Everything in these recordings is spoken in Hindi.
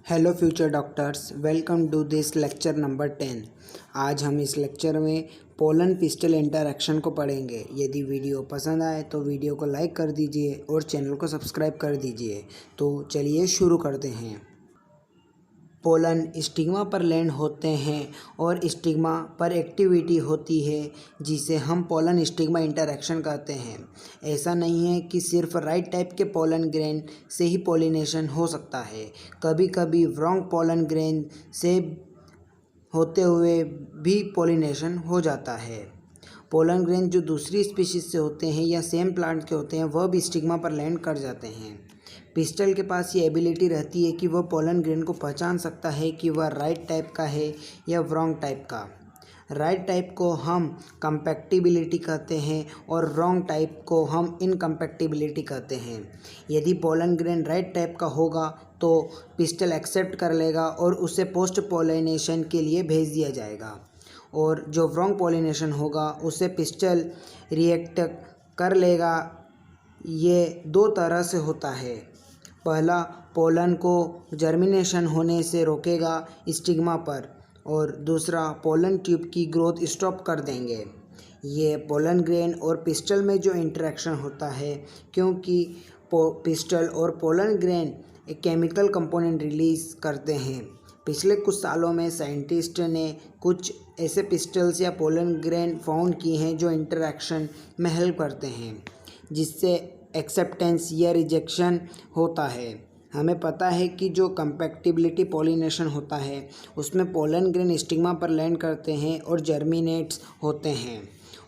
Hello future doctors, welcome to this lecture number 10। आज हम इस लेक्चर में पोलन पिस्टल इंटरैक्शन को पढ़ेंगे। यदि वीडियो पसंद आए तो वीडियो को लाइक कर दीजिए और चैनल को सब्सक्राइब कर दीजिए। तो चलिए शुरू करते हैं। पोलन स्टिग्मा पर लैंड होते हैं और स्टिग्मा पर एक्टिविटी होती है जिसे हम पोलन स्टिग्मा इंटरैक्शन कहते हैं। ऐसा नहीं है कि सिर्फ राइट टाइप के पोलन ग्रेन से ही पॉलिनेशन हो सकता है, कभी कभी रॉन्ग पोलन ग्रेन से होते हुए भी पॉलिनेशन हो जाता है। पोलन ग्रेन जो दूसरी स्पीशीज से होते हैं या सेम प्लांट के होते हैं वह भी स्टिग्मा पर लैंड कर जाते हैं। पिस्टल के पास ये एबिलिटी रहती है कि वह पोलन ग्रेन को पहचान सकता है कि वह राइट टाइप का है या रॉन्ग टाइप का। राइट टाइप को हम कंपैक्टिबिलिटी कहते हैं और रॉन्ग टाइप को हम इनकम्पैक्टिबिलिटी कहते हैं। यदि पोलन ग्रेन राइट टाइप का होगा तो पिस्टल एक्सेप्ट कर लेगा और उसे पोस्ट पोलिनेशन के लिए भेज दिया जाएगा, और जो रॉन्ग पोलिनेशन होगा उसे पिस्टल रिएक्ट कर लेगा। ये दो तरह से होता है। पहला, पोलन को जर्मिनेशन होने से रोकेगा स्टिग्मा पर, और दूसरा पोलन ट्यूब की ग्रोथ स्टॉप कर देंगे। ये पोलन ग्रेन और पिस्टल में जो इंटरेक्शन होता है, क्योंकि पिस्टल और पोलन ग्रेन एक केमिकल कंपोनेंट रिलीज़ करते हैं। पिछले कुछ सालों में साइंटिस्ट ने कुछ ऐसे पिस्टल्स या पोलन ग्रेन फाउंड किए हैं जो इंटरेक्शन में हेल्प करते हैं, जिससे एक्सेप्टेंस या रिजेक्शन होता है। हमें पता है कि जो कंपैक्टिबिलिटी पॉलिनेशन होता है उसमें पोलन ग्रेन स्टिग्मा पर लैंड करते हैं और जर्मिनेट्स होते हैं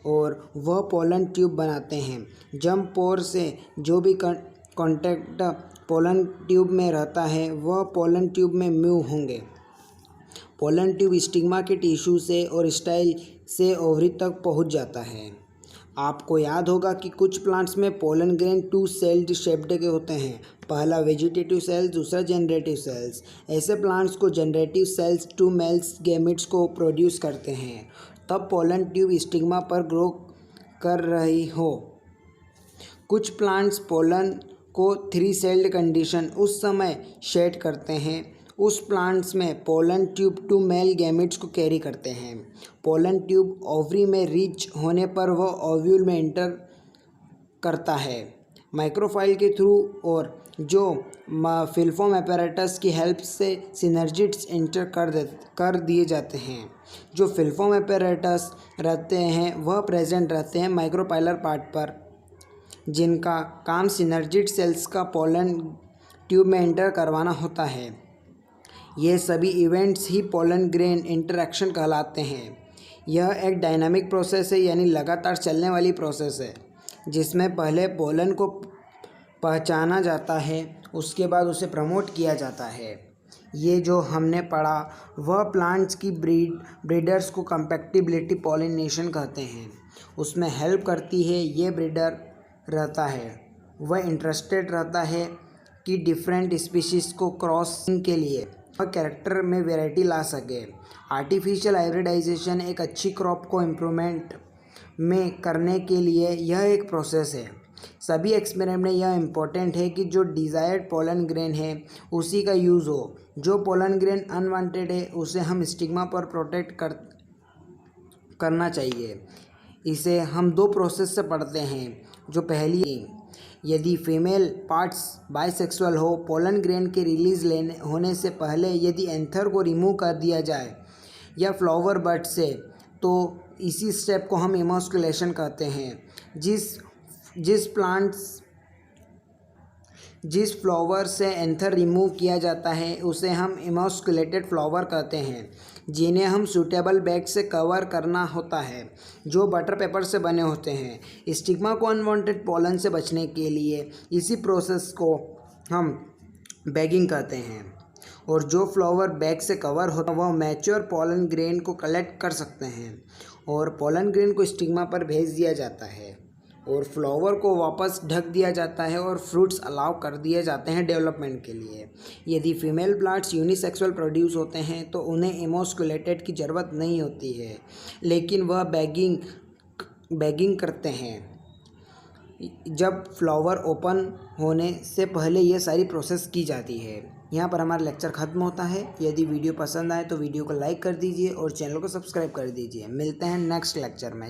और वह पोलन ट्यूब बनाते हैं। जंप पोर से जो भी कॉन्टैक्ट पोलन ट्यूब में रहता है वह पोलन ट्यूब में मूव होंगे। पोलन ट्यूब स्टिग्मा के टिश्यू से और स्टाइल से ओवरी तक पहुंच जाता है। आपको याद होगा कि कुछ प्लांट्स में पोलन ग्रेन 2 सेल्ड शेप्ड के होते हैं, पहला वेजिटेटिव सेल्स, दूसरा जनरेटिव सेल्स। ऐसे प्लांट्स को जनरेटिव सेल्स 2 मेल्स गैमेट्स को प्रोड्यूस करते हैं, तब पोलन ट्यूब स्टिग्मा पर ग्रो कर रही हो। कुछ प्लांट्स पोलन को 3 सेल्ड कंडीशन उस समय शेड करते हैं। उस प्लांट्स में पोलन ट्यूब 2 मेल गैमेट्स को कैरी करते हैं। पोलन ट्यूब ओवरी में रीच होने पर वह ओव्यूल में एंटर करता है माइक्रोफाइल के थ्रू, और जो फिलफॉर्म apparatus की हेल्प से सिनर्जिड्स एंटर कर दिए जाते हैं। जो फिलफॉर्म apparatus रहते हैं वह प्रेजेंट रहते हैं माइक्रोपाइलर पार्ट पर, जिनका काम सिनर्जिड सेल्स का पोलन ट्यूब में एंटर करवाना होता है। ये सभी इवेंट्स ही पोलन ग्रेन इंटरैक्शन कहलाते हैं। यह एक डायनामिक प्रोसेस है, यानी लगातार चलने वाली प्रोसेस है, जिसमें पहले पोलन को पहचाना जाता है, उसके बाद उसे प्रमोट किया जाता है। ये जो हमने पढ़ा वह प्लांट्स की ब्रीडर्स को कंपैक्टिबिलिटी पॉलिनेशन कहते हैं। उसमें हेल्प करती है। ये ब्रीडर रहता है, वह इंटरेस्टेड रहता है कि डिफरेंट स्पीशीज़ को क्रॉसिंग के लिए कैरेक्टर में वैरायटी ला सके। आर्टिफिशियल हाइब्रिडाइजेशन एक अच्छी क्रॉप को इम्प्रूवमेंट में करने के लिए यह एक प्रोसेस है। सभी एक्सपेरिमेंट में यह इम्पोर्टेंट है कि जो डिज़ायर्ड पोलन ग्रेन है उसी का यूज़ हो। जो पोलन ग्रेन अनवांटेड है उसे हम स्टिग्मा पर प्रोटेक्ट करना चाहिए। इसे हम 2 प्रोसेस से पढ़ते हैं। जो पहली, यदि फीमेल पार्ट्स बाइसेक्सुअल हो, पोलन ग्रेन के रिलीज होने से पहले यदि एंथर को रिमूव कर दिया जाए या फ्लावर बड से, तो इसी स्टेप को हम इमोस्कुलेशन कहते हैं। जिस फ्लावर से एंथर रिमूव किया जाता है उसे हम इमोस्कुलेटेड फ्लावर कहते हैं, जिन्हें हम सूटेबल बैग से कवर करना होता है जो बटर पेपर से बने होते हैं। स्टिग्मा को अनवांटेड पोलन से बचने के लिए इसी प्रोसेस को हम बैगिंग कहते हैं, और जो फ्लावर बैग से कवर होता है वह मैच्योर पोलन ग्रेन को कलेक्ट कर सकते हैं और पोलन ग्रेन को स्टिग्मा पर भेज दिया जाता है और फ्लावर को वापस ढक दिया जाता है और फ्रूट्स अलाउ कर दिए जाते हैं डेवलपमेंट के लिए। यदि फीमेल प्लांट्स यूनिसेक्सुअल प्रोड्यूस होते हैं तो उन्हें इमोस्कुलेटेड की ज़रूरत नहीं होती है, लेकिन वह बैगिंग करते हैं। जब फ्लावर ओपन होने से पहले ये सारी प्रोसेस की जाती है। यहाँ पर हमारा लेक्चर खत्म होता है। यदि वीडियो पसंद आए तो वीडियो को लाइक कर दीजिए और चैनल को सब्सक्राइब कर दीजिए। मिलते हैं नेक्स्ट लेक्चर में।